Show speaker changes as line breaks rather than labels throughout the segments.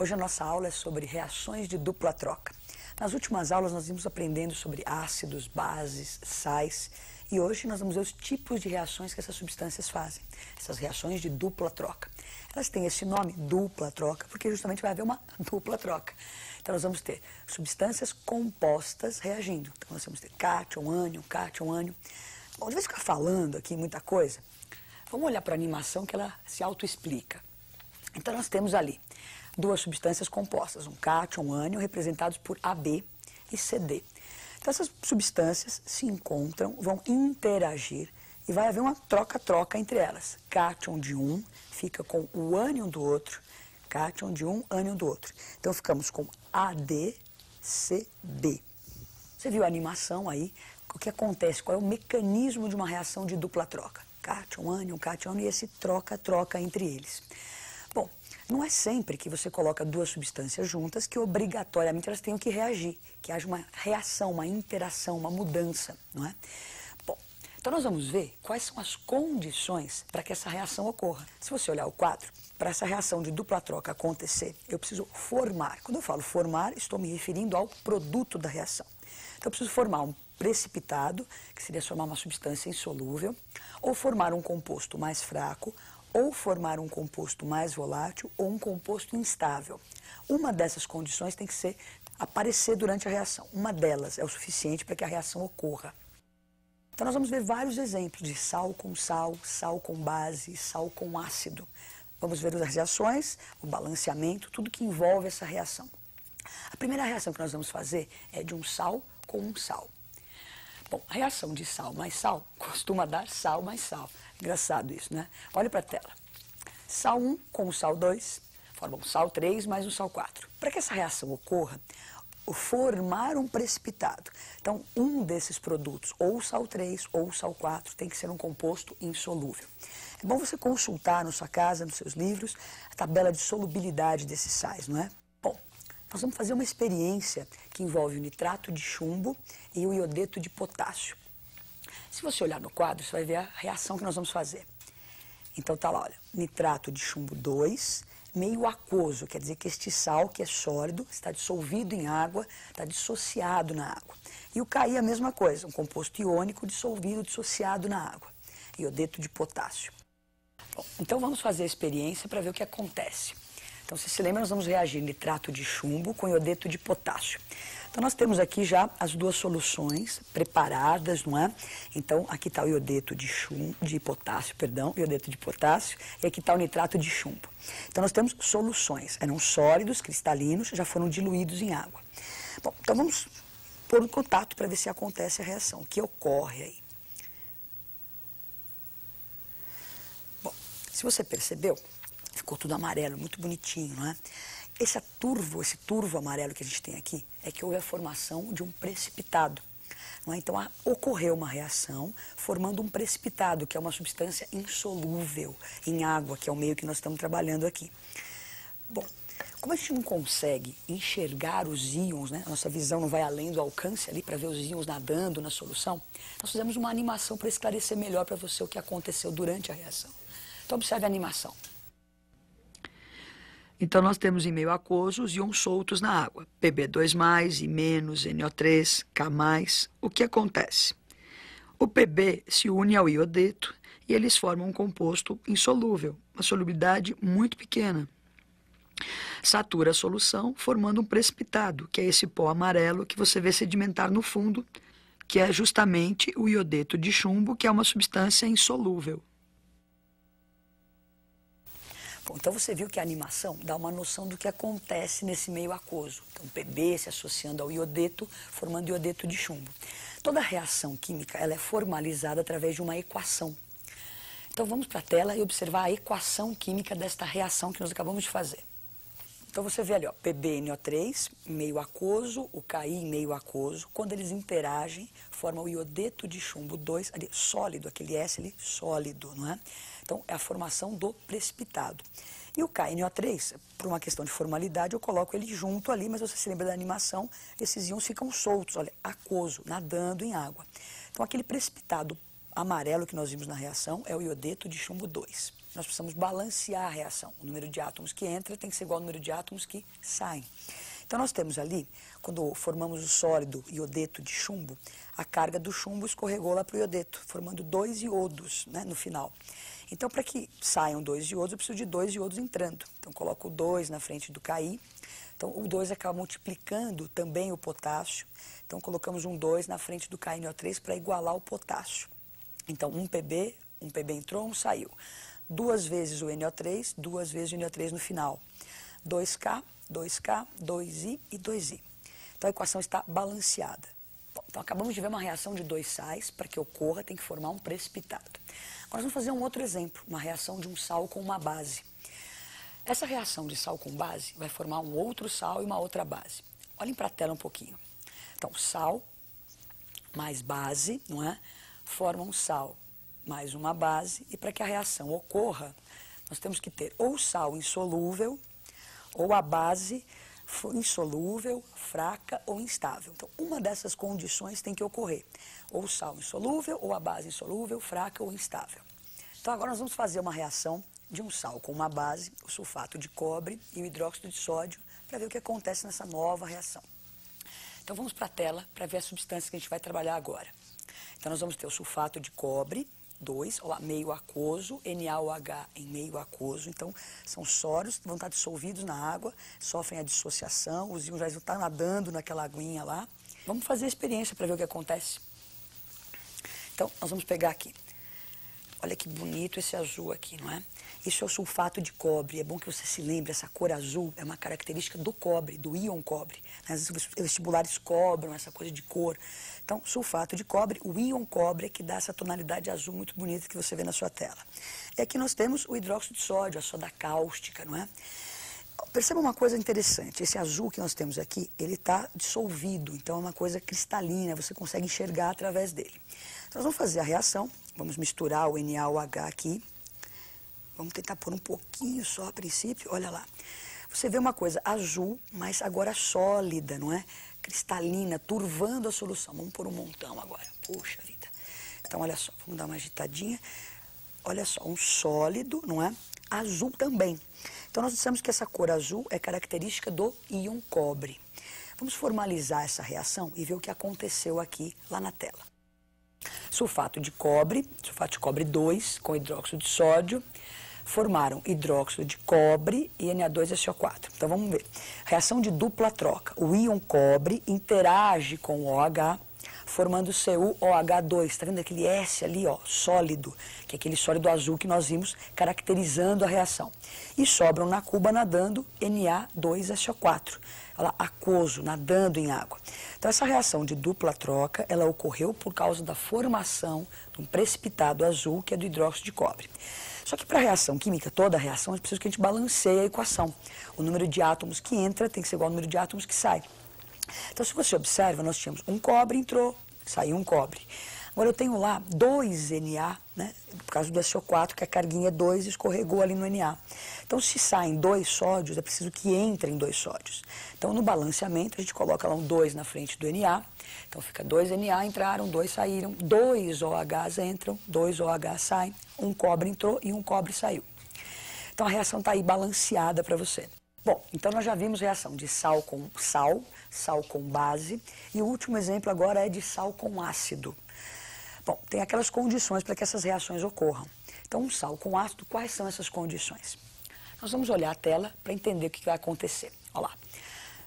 Hoje a nossa aula é sobre reações de dupla troca. Nas últimas aulas nós vimos aprendendo sobre ácidos, bases, sais e hoje nós vamos ver os tipos de reações que essas substâncias fazem, essas reações de dupla troca. Elas têm esse nome, dupla troca, porque justamente vai haver uma dupla troca. Então nós vamos ter substâncias compostas reagindo. Então nós vamos ter cátion, ânion. Bom, de vez ficar falando aqui muita coisa, vamos olhar para a animação que ela se autoexplica. Então nós temos ali duas substâncias compostas, um cátion, um ânion, representados por AB e CD. Então essas substâncias se encontram, vão interagir e vai haver uma troca-troca entre elas. Cátion de um fica com o ânion do outro, cátion de um, ânion do outro. Então ficamos com AD, CB. Você viu a animação aí? O que acontece? Qual é o mecanismo de uma reação de dupla troca? Cátion, ânion e esse troca-troca entre eles. Bom, não é sempre que você coloca duas substâncias juntas que obrigatoriamente elas tenham que reagir, que haja uma reação, uma interação, uma mudança, não é? Bom, então nós vamos ver quais são as condições para que essa reação ocorra. Se você olhar o quadro, para essa reação de dupla troca acontecer, eu preciso formar. Quando eu falo formar, estou me referindo ao produto da reação. Então eu preciso formar um precipitado, que seria formar uma substância insolúvel, ou formar um composto mais fraco, ou formar um composto mais volátil ou um composto instável. Uma dessas condições tem que aparecer durante a reação. Uma delas é o suficiente para que a reação ocorra. Então nós vamos ver vários exemplos de sal com base, sal com ácido. Vamos ver as reações, o balanceamento, tudo que envolve essa reação. A primeira reação que nós vamos fazer é de um sal com um sal. Bom, a reação de sal mais sal costuma dar sal mais sal. Engraçado isso, né? Olha para a tela. Sal 1 com o sal 2 formam sal 3 mais o sal 4. Para que essa reação ocorra, formar um precipitado. Então, um desses produtos, ou o sal 3 ou o sal 4, tem que ser um composto insolúvel. É bom você consultar na sua casa, nos seus livros, a tabela de solubilidade desses sais, não é? Bom, nós vamos fazer uma experiência que envolve o nitrato de chumbo e o iodeto de potássio. Se você olhar no quadro, você vai ver a reação que nós vamos fazer. Então tá lá, olha, nitrato de chumbo 2, meio aquoso, quer dizer que este sal, que é sólido, está dissolvido em água, está dissociado na água. E o Ki a mesma coisa, um composto iônico dissolvido, dissociado na água. Iodeto de potássio. Bom, então vamos fazer a experiência para ver o que acontece. Então, se lembra, nós vamos reagir nitrato de chumbo com iodeto de potássio. Então, nós temos aqui já as duas soluções preparadas, não é? Então, aqui está o iodeto de potássio, e aqui está o nitrato de chumbo. Então, nós temos soluções, eram sólidos, cristalinos, já foram diluídos em água. Bom, então vamos pôr em contato para ver se acontece a reação, o que ocorre aí. Bom, se você percebeu, ficou tudo amarelo, muito bonitinho, não é? Esse turvo amarelo que a gente tem aqui é que houve a formação de um precipitado. Não é? Então, ocorreu uma reação formando um precipitado, que é uma substância insolúvel em água, que é o meio que nós estamos trabalhando aqui. Bom, como a gente não consegue enxergar os íons, né? A nossa visão não vai além do alcance ali para ver os íons nadando na solução, nós fizemos uma animação para esclarecer melhor para você o que aconteceu durante a reação. Então, observe a animação. Então, nós temos em meio aquoso os íons soltos na água, Pb2+, I-, NO3, K+. O que acontece? O Pb se une ao iodeto e eles formam um composto insolúvel, uma solubilidade muito pequena. Satura a solução, formando um precipitado, que é esse pó amarelo que você vê sedimentar no fundo, que é justamente o iodeto de chumbo, que é uma substância insolúvel. Bom, então você viu que a animação dá uma noção do que acontece nesse meio aquoso. Então, Pb se associando ao iodeto, formando iodeto de chumbo. Toda reação química ela é formalizada através de uma equação. Então vamos para a tela e observar a equação química desta reação que nós acabamos de fazer. Então você vê ali, ó, PbNO3, meio aquoso, o Ki meio aquoso. Quando eles interagem, formam o iodeto de chumbo 2, ali, sólido, aquele S ali, sólido, não é? Então, é a formação do precipitado. E o KNO3, por uma questão de formalidade, eu coloco ele junto ali, mas você se lembra da animação, esses íons ficam soltos, olha, aquoso, nadando em água. Então, aquele precipitado amarelo que nós vimos na reação é o iodeto de chumbo 2. nós precisamos balancear a reação. O número de átomos que entra tem que ser igual ao número de átomos que saem. Então nós temos ali, quando formamos o sólido iodeto de chumbo, a carga do chumbo escorregou lá para o iodeto, formando 2 iodos, né, no final. Então, para que saiam 2 iodos, eu preciso de 2 iodos entrando. Então, coloco o 2 na frente do Ki. Então, o 2 acaba multiplicando também o potássio. Então, colocamos um 2 na frente do KNO3 para igualar o potássio. Então, um PB entrou, um saiu. 2 vezes o NO3, 2 vezes o NO3 no final. 2K, 2K, 2I e 2I. Então, a equação está balanceada. Bom, então, acabamos de ver uma reação de 2 sais. Para que ocorra, tem que formar um precipitado. Agora, vamos fazer um outro exemplo, uma reação de um sal com uma base. Essa reação de sal com base vai formar um outro sal e uma outra base. Olhem para a tela um pouquinho. Então, sal mais base, não é? Forma um sal mais uma base. E para que a reação ocorra, nós temos que ter ou sal insolúvel, ou a base insolúvel, fraca ou instável. Então, uma dessas condições tem que ocorrer. Ou sal insolúvel, ou a base insolúvel, fraca ou instável. Então, agora nós vamos fazer uma reação de um sal com uma base, o sulfato de cobre e o hidróxido de sódio, para ver o que acontece nessa nova reação. Então, vamos para a tela para ver a substância que a gente vai trabalhar agora. Então, nós vamos ter o sulfato de cobre, 2, meio aquoso, NaOH em meio aquoso. Então, são sólidos que vão estar dissolvidos na água, sofrem a dissociação, os íons já vão estar nadando naquela aguinha lá. Vamos fazer a experiência para ver o que acontece. Então, nós vamos pegar aqui. Olha que bonito esse azul aqui, não é? Isso é o sulfato de cobre. É bom que você se lembre, essa cor azul é uma característica do cobre, do íon cobre. Os vestibulares cobram essa coisa de cor. Então, sulfato de cobre, o íon cobre é que dá essa tonalidade azul muito bonita que você vê na sua tela. E aqui nós temos o hidróxido de sódio, a soda cáustica, não é? Perceba uma coisa interessante, esse azul que nós temos aqui, ele está dissolvido, então é uma coisa cristalina, você consegue enxergar através dele. Então, nós vamos fazer a reação, vamos misturar o NaOH aqui, vamos tentar pôr um pouquinho só a princípio, olha lá. Você vê uma coisa azul, mas agora sólida, não é? Cristalina, turvando a solução. Vamos pôr um montão agora, puxa vida. Então, olha só, vamos dar uma agitadinha. Olha só, um sólido, não é? Azul também. Então, nós dissemos que essa cor azul é característica do íon cobre. Vamos formalizar essa reação e ver o que aconteceu aqui lá na tela. Sulfato de cobre 2 com hidróxido de sódio, formaram hidróxido de cobre e Na2SO4. Então, vamos ver. Reação de dupla troca. O íon cobre interage com o OH, formando CuOH2. Está vendo aquele S ali, ó, sólido, que é aquele sólido azul que nós vimos caracterizando a reação. E sobram na cuba nadando Na2SO4. Ela aquoso, nadando em água. Então, essa reação de dupla troca, ela ocorreu por causa da formação de um precipitado azul, que é do hidróxido de cobre. Só que para a reação química, toda a reação, é preciso que a gente balanceie a equação. O número de átomos que entra tem que ser igual ao número de átomos que sai. Então, se você observa, nós tínhamos um cobre entrou, saiu um cobre. Agora, eu tenho lá 2 Na, né, por causa do SO4, que a carguinha é 2 escorregou ali no Na. Então, se saem 2 sódios, é preciso que entrem 2 sódios. Então, no balanceamento, a gente coloca lá um 2 na frente do Na. Então, fica 2 Na entraram, 2 saíram, 2 OHs entram, 2 OH saem, um cobre entrou e um cobre saiu. Então, a reação está aí balanceada para você. Bom, então nós já vimos reação de sal com sal, sal com base, e o último exemplo agora é de sal com ácido. Bom, tem aquelas condições para que essas reações ocorram. Então, um sal com ácido, quais são essas condições? Nós vamos olhar a tela para entender o que vai acontecer. Olha lá.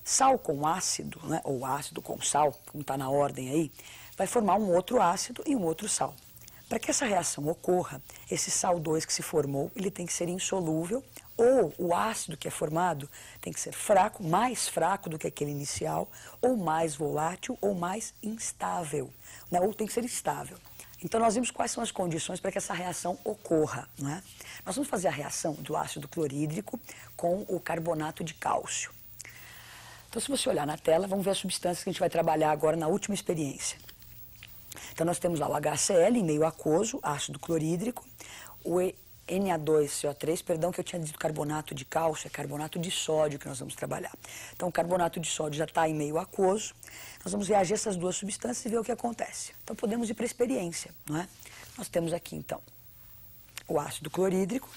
Sal com ácido, né, ou ácido com sal, como está na ordem aí, vai formar um outro ácido e um outro sal. Para que essa reação ocorra, esse sal 2 que se formou, ele tem que ser insolúvel, ou o ácido que é formado tem que ser fraco, mais fraco do que aquele inicial, ou mais volátil, ou mais instável, né? Ou tem que ser estável. Então, nós vimos quais são as condições para que essa reação ocorra, né? Nós vamos fazer a reação do ácido clorídrico com o carbonato de cálcio. Então, se você olhar na tela, vamos ver as substâncias que a gente vai trabalhar agora na última experiência. Então, nós temos lá o HCl em meio aquoso, ácido clorídrico, o Na2CO3, perdão, que eu tinha dito carbonato de cálcio, é carbonato de sódio que nós vamos trabalhar. Então, o carbonato de sódio já está em meio aquoso. Nós vamos reagir essas duas substâncias e ver o que acontece. Então, podemos ir para a experiência, não é? Nós temos aqui, então, o ácido clorídrico.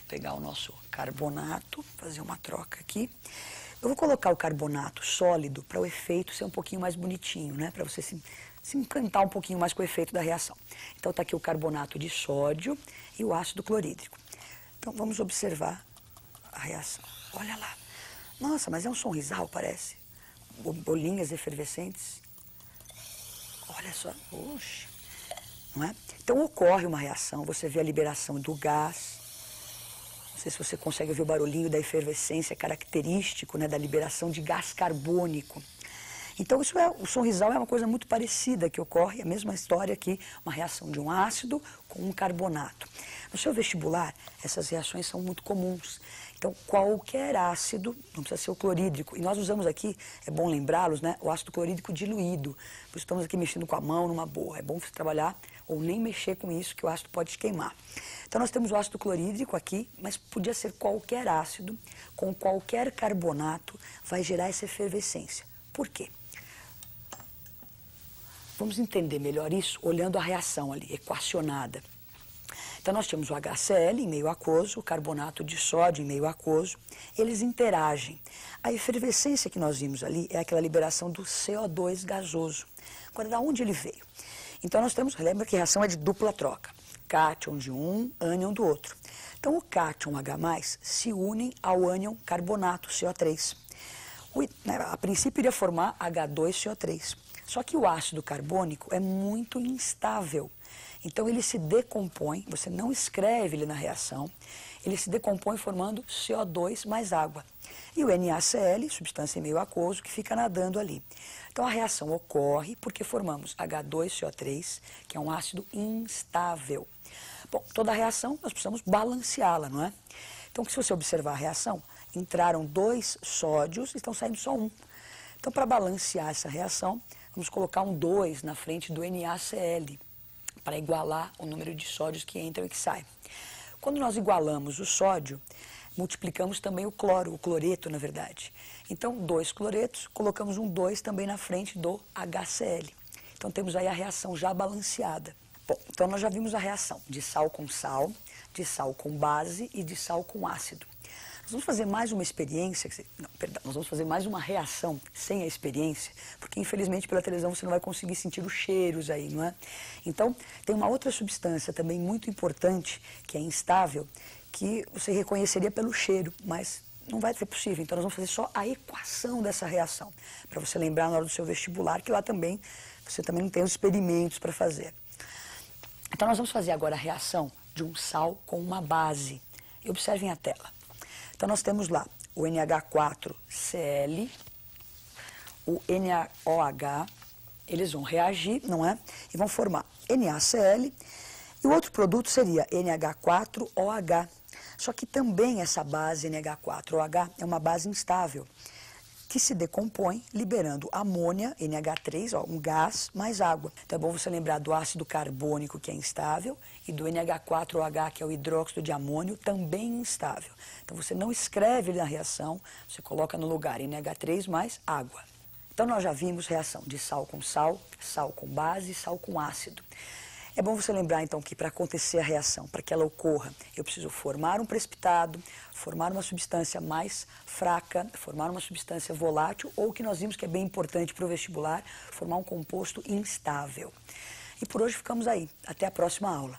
pegar o nosso carbonato, fazer uma troca aqui. Eu vou colocar o carbonato sólido para o efeito ser um pouquinho mais bonitinho, né? Para você se encantar um pouquinho mais com o efeito da reação. Então está aqui o carbonato de sódio e o ácido clorídrico. Então vamos observar a reação. Olha lá. Nossa, mas é um sonrisal, parece. Bolinhas efervescentes. Olha só. Oxe. Não é? Então ocorre uma reação, você vê a liberação do gás. Não sei se você consegue ver o barulhinho da efervescência característico, né, da liberação de gás carbônico. Então o sonrisal é uma coisa muito parecida que ocorre, a mesma história aqui, uma reação de um ácido com um carbonato. No seu vestibular, essas reações são muito comuns. Então, qualquer ácido, não precisa ser o clorídrico, e nós usamos aqui, é bom lembrá-los, né, o ácido clorídrico diluído. Por isso estamos aqui mexendo com a mão numa boa. É bom você trabalhar ou nem mexer com isso, que o ácido pode te queimar. Então, nós temos o ácido clorídrico aqui, mas podia ser qualquer ácido, com qualquer carbonato, vai gerar essa efervescência. Por quê? Vamos entender melhor isso olhando a reação ali, equacionada. Então, nós temos o HCl em meio aquoso, o carbonato de sódio em meio aquoso, eles interagem. A efervescência que nós vimos ali é aquela liberação do CO2 gasoso. Agora, de onde ele veio? Então, nós temos, lembra que a reação é de dupla troca, cátion de um, ânion do outro. Então, o cátion H+, se unem ao ânion carbonato, CO3. A princípio, iria formar H2CO3. Só que o ácido carbônico é muito instável. Então, ele se decompõe, você não escreve ele na reação, ele se decompõe formando CO2 mais água. E o NaCl, substância em meio aquoso, que fica nadando ali. Então, a reação ocorre porque formamos H2CO3, que é um ácido instável. Bom, toda a reação, nós precisamos balanceá-la, não é? Então, se você observar a reação, entraram 2 sódios e estão saindo só 1. Então, para balancear essa reação, vamos colocar um 2 na frente do NaCl, para igualar o número de sódios que entram e que saem. Quando nós igualamos o sódio, multiplicamos também o cloro, o cloreto, na verdade. Então, 2 cloretos, colocamos um 2 também na frente do HCl. Então, temos aí a reação já balanceada. Bom, então nós já vimos a reação de sal com base e de sal com ácido. Nós vamos fazer mais uma experiência, nós vamos fazer mais uma reação sem a experiência, porque infelizmente pela televisão você não vai conseguir sentir os cheiros aí, não é? Então, tem uma outra substância também muito importante, que é instável, que você reconheceria pelo cheiro, mas não vai ser possível. Então, nós vamos fazer só a equação dessa reação, para você lembrar na hora do seu vestibular, que lá também, você também não tem os experimentos para fazer. Então, nós vamos fazer agora a reação de um sal com uma base. E observem a tela. Então, nós temos lá o NH4Cl, o NaOH, eles vão reagir, não é? E vão formar NaCl, e o outro produto seria NH4OH. Só que também essa base NH4OH é uma base instável, que se decompõe liberando amônia, NH3, ó, um gás, mais água. Então é bom você lembrar do ácido carbônico, que é instável, e do NH4OH, que é o hidróxido de amônio, também instável. Então você não escreve na reação, você coloca no lugar NH3 mais água. Então nós já vimos reação de sal com base e sal com ácido. É bom você lembrar, então, que para acontecer a reação, para que ela ocorra, eu preciso formar um precipitado, formar uma substância mais fraca, formar uma substância volátil, ou o que nós vimos que é bem importante para o vestibular, formar um composto instável. E por hoje ficamos aí. Até a próxima aula.